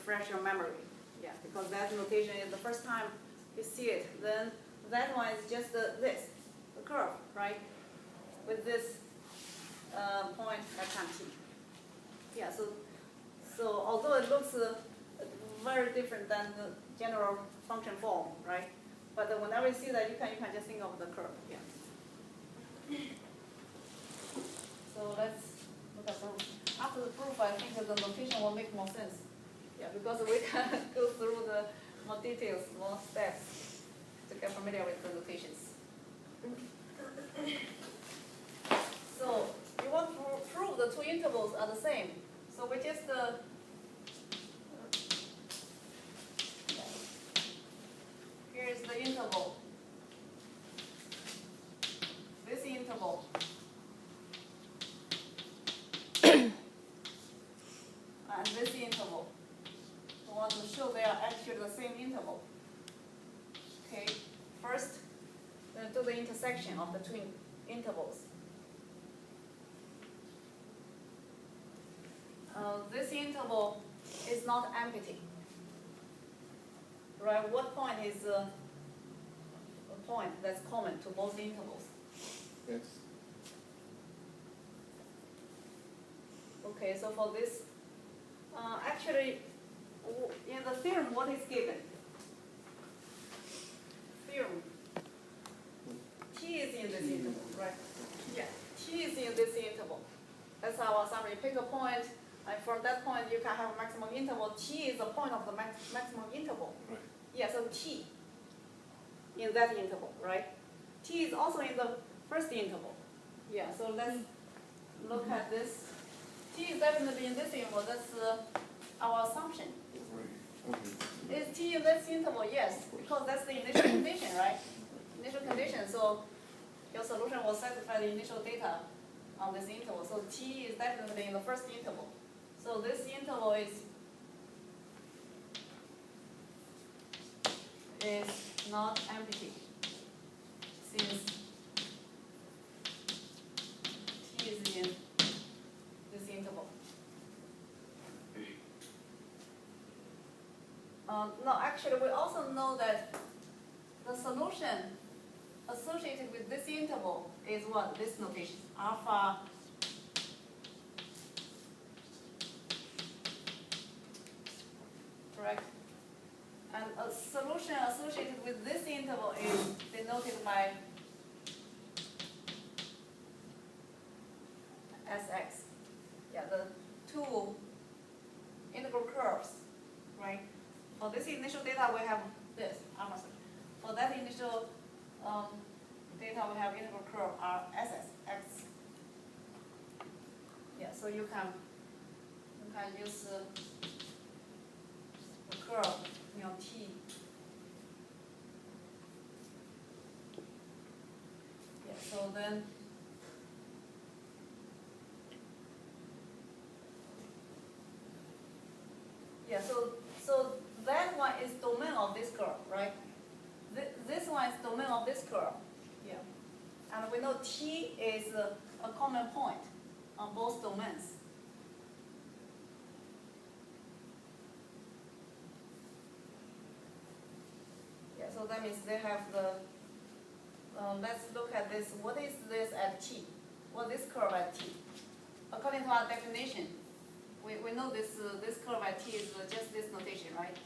refresh your memory. Yeah, because that notation is the first time you see it. Then that one is just the curve, right? With this point at time t. Yeah, so although it looks very different than the general function form, right? But whenever you see that, you can just think of the curve. Yeah. So let's look at proof. After the proof, I think the notation will make more sense. Yeah, because we can go through the more details, more steps to get familiar with the notations. So you want to prove the two intervals are the same. So we just here's the interval. This interval. And this interval. We want to show they are actually the same interval. Okay. First, do the intersection of the two intervals. This interval is not empty. Right? What point is a point that's common to both intervals? Yes. Okay, so for this, actually, in the theorem, what is given? Theorem. T is in this interval, right? Yeah, T is in this interval. That's our summary. Pick a point, and from that point, you can have a maximum interval. T is the point of the maximum interval. Right. Yeah, so T in that interval, right? T is also in the first interval. Yeah, so let's look at this. T is definitely in this interval. That's our assumption. Right. Okay. Is T in this interval? Yes, because that's the initial condition, right? Initial condition. So your solution will satisfy the initial data on this interval. So T is definitely in the first interval. So this interval is not empty, since T is in this interval. No, actually, we also know that the solution associated with this interval is what? This notation, alpha correct? And a solution associated with this interval is denoted by Sx. Yeah, the two integral curves, right? For this initial data, we have this, alpha. For that initial data, we have integral curve Ss, x. Yeah, so you can use the curve, T. Yeah, so then yeah, so that one is domain of this curve, right? This one is domain of this curve. Yeah. And we know T is a common point on both domains. Yeah, so that means they have the, let's look at this. What is this at T? What is this curve at T? According to our definition, we know this curve at T is just this notation, right?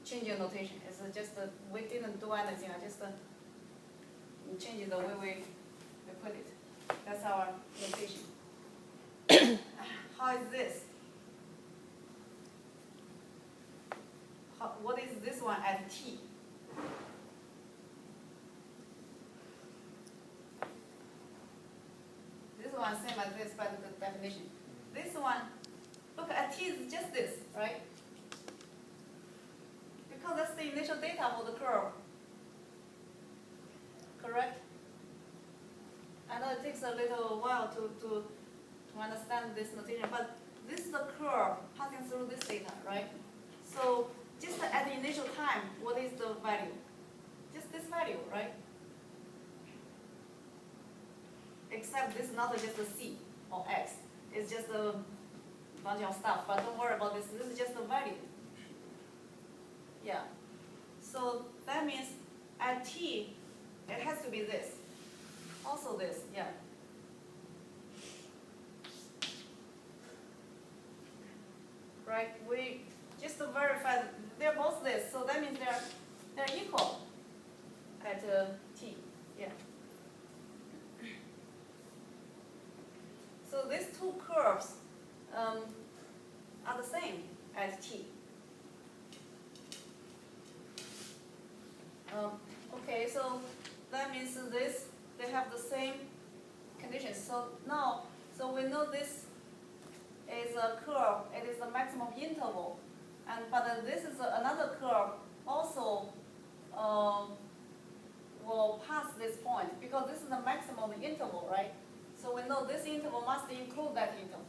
Change your notation. It's just we didn't do anything. I just change the way we put it. That's our notation. How is this? What is this one at T? This one same as this by the definition. This one, look, at T is just this, right? Because that's the initial data for the curve. Correct? I know it takes a little while to understand this notation, but this is the curve passing through this data, right? So just at the initial time, what is the value? Just this value, right? Except this is not just a C. or x. It's just a bunch of stuff, but don't worry about this. This is just a value. Yeah. So that means at t, it has to be this. Also this, yeah. Right? We just to verify that they're both this, so that means they're equal at t. Yeah. So these two curves are the same at t. Okay, so that means they have the same conditions. So now, so we know this is a curve. It is the maximum interval, but this is another curve also will pass this point because this is the maximum interval, right? So we know this interval must include that interval.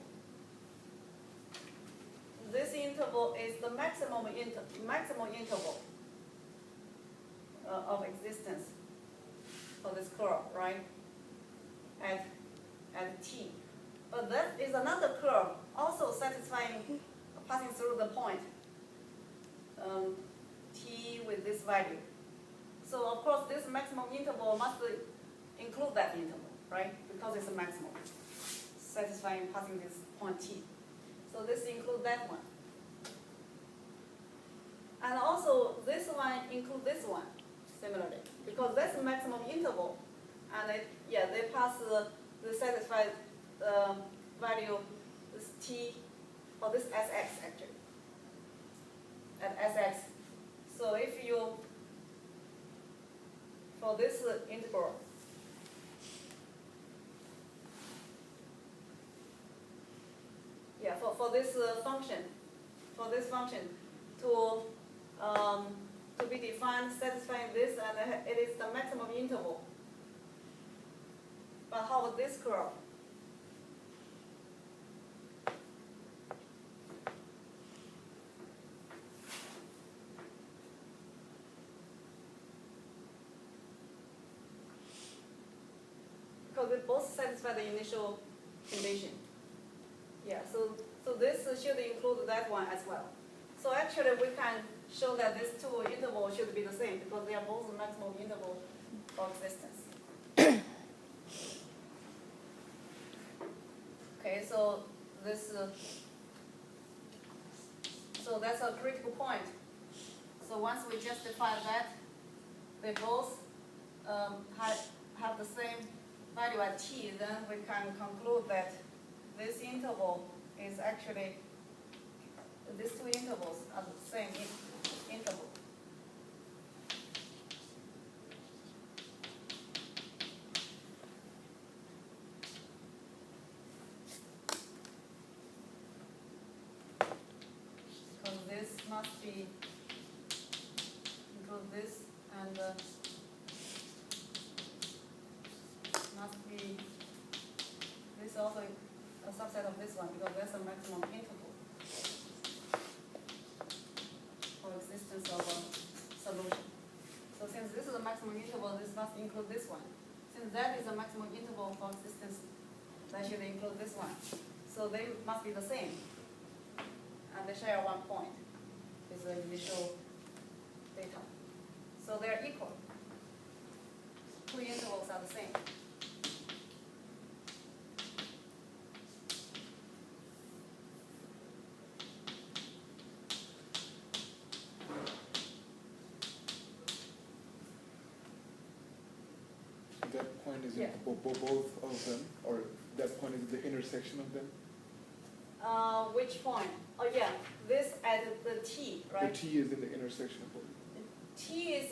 This interval is the maximum interval of existence for this curve, right? At t. But that is another curve also satisfying passing through the point t with this value. So of course this maximum interval must include that interval, right? Because it's a maximum satisfying passing this point t. So this includes that one. And also this one includes this one similarly because that's the maximum interval, and they pass the satisfied value this t or this sx actually at sx. So if you for this integral, for this function to be defined satisfying this, and it is the maximum interval. But how about this curve? Because they both satisfy the initial condition. Yeah, so this should include that one as well. So actually we can show that these two intervals should be the same because they are both the maximum interval of existence. Okay, so this, so that's a critical point. So once we justify that, they both have the same value at t, then we can conclude that this interval is actually, these two intervals are the same interval. Because this must be include this and must be this also a subset of this one because that's a maximum interval for existence of a solution. So since this is a maximum interval, this must include this one. Since that is a maximum interval for existence, that should include this one. So they must be the same. And they share one point is the initial data. So they're equal. Two intervals are the same. That point is Yeah. both of them, or that point is the intersection of them? Which point? Oh yeah, this at the t, right? The t is in the intersection of both. T is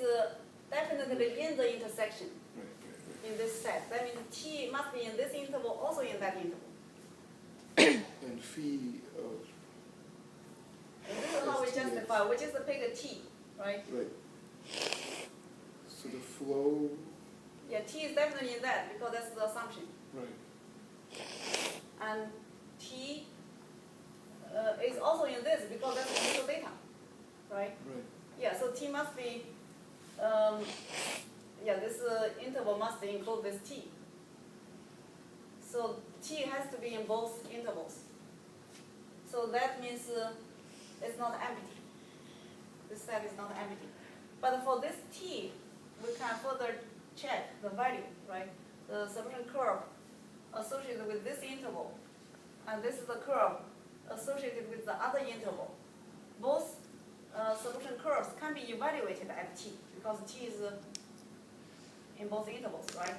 definitely in the intersection Right. in this set. That means t must be in this interval, also in that interval. And phi, And this is how we STX. justify. We just pick a t, right? right. So the flow, Yeah, t is definitely in that because that's the assumption. right. And t is also in this because that's the initial data, right? Right. Yeah, so t must be, this interval must include this t. So t has to be in both intervals. So that means it's not empty. This set is not empty. But for this t, we can further check the value, right? The solution curve associated with this interval, and this is the curve associated with the other interval. Both solution curves can be evaluated at t, because t is in both intervals, right?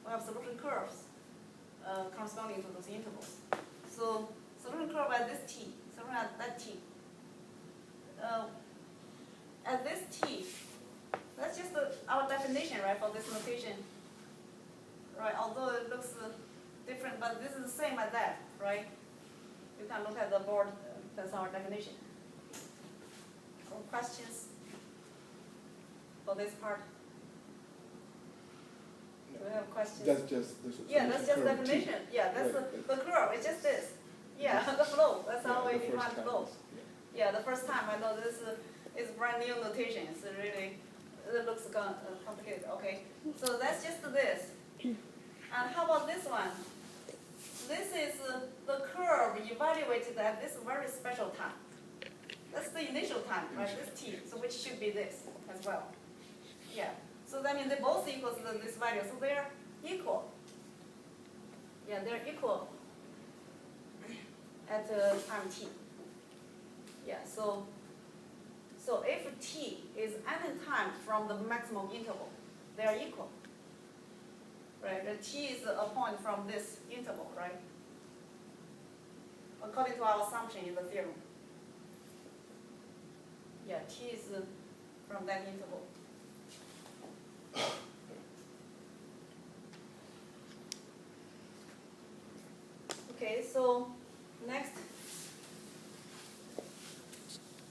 We have solution curves corresponding to those intervals. So solution curve at this t, solution at that t. At this t, that's just our definition, right, for this notation. Right, although it looks different, but this is the same as that, right? You can look at the board, that's our definition. So questions for this part? Do we have questions? That's just the Yeah, that's just curve T. definition. Yeah, that's Right. the curve, it's just this. Yeah, the flow, that's how we the first define time flow. is- Yeah, the first time I know this is brand new notation. It's really, it looks complicated. Okay, so that's just this. And how about this one? This is the curve evaluated at this very special time. That's the initial time, right? This t, so which should be this as well. Yeah. So that means they both equal to this value. So they're equal. Yeah, they're equal at time t. Yeah, so if t is any time from the maximum interval, they are equal. Right, the t is a point from this interval, right? According to our assumption in the theorem. Yeah, t is from that interval. Okay, so next